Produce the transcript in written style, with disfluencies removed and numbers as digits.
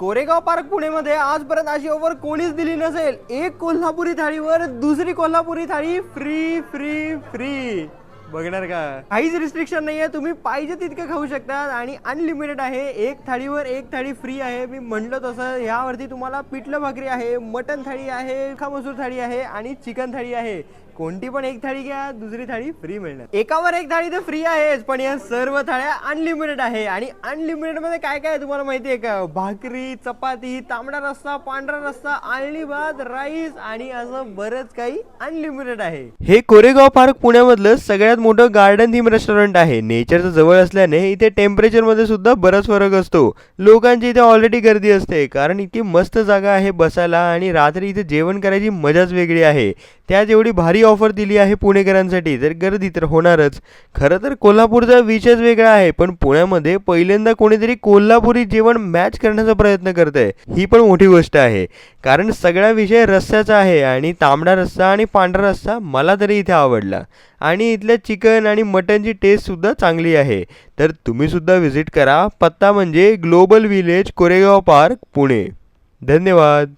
Koregaon park पुणेमध्ये आजपर्यंत अशी ऑफर कोणीच दिली नसेल. एक कोल्हापुरी थाळीवर दुसरी कोल्हापुरी थाळी फ्री फ्री फ्री. बघणार का? काहीच रिस्ट्रिक्शन नाहीये, तुम्ही पाहिजे तितके खाऊ शकता आणि अनलिमिटेड आहे. एक थाळीवर एक थाळी फ्री आहे. मी म्हणलं तसं यावरती तुम्हाला पिठलं भाकरी आहे, मटन थाळी आहे, सुक्का मसूर थाळी आहे आणि चिकन थाळी आहे. कोणती पण एक थाळी घ्या, दुसरी थाळी फ्री मिळणार. एकावर एक थाळी तर फ्री आहेच, पण या सर्व थाळ्या अनलिमिटेड आहे. आणि अनलिमिटेड मध्ये काय काय तुम्हाला माहिती आहे का? भाकरी, चपाती, तांबडा रस्सा, पांढरा रस्सा, आळणी भात, राईस आणि असं बरंच काही अनलिमिटेड आहे. हे कोरेगाव पार्क पुण्यामधलं सगळ्यात मोठं गार्डन थीम रेस्टॉरंट आहे. नेचरचं जवळ असल्याने इथे टेम्परेचर मध्ये सुद्धा बराच फरक असतो. लोकांची इथे ऑलरेडी गर्दी असते, कारण इतकी मस्त जागा आहे बसायला आणि रात्री इथे जेवण करायची मजाच वेगळी आहे. त्यात एवढी भारी ऑफर दिली आहे पुणेकरांसाठी, तर गर्दी तर होणारच. खरं तर कोल्हापूरचा विषयच वेगळा आहे, पण पुण्यामध्ये पहिल्यांदा कोणीतरी कोल्हापुरी जेवण मॅच करण्याचा प्रयत्न करतंय, ही पण मोठी गोष्ट आहे. कारण सगळा विषय रस्स्याचा आहे आणि तांबडा रस्सा आणि पांढरा रस्सा मला तरी इथे आवडला. आणि इथल्या चिकन आणि मटनची टेस्ट सुद्धा चांगली आहे. तर तुम्ही सुद्धा व्हिजिट करा. पत्ता म्हणजे global village, Koregaon park, Pune. धन्यवाद.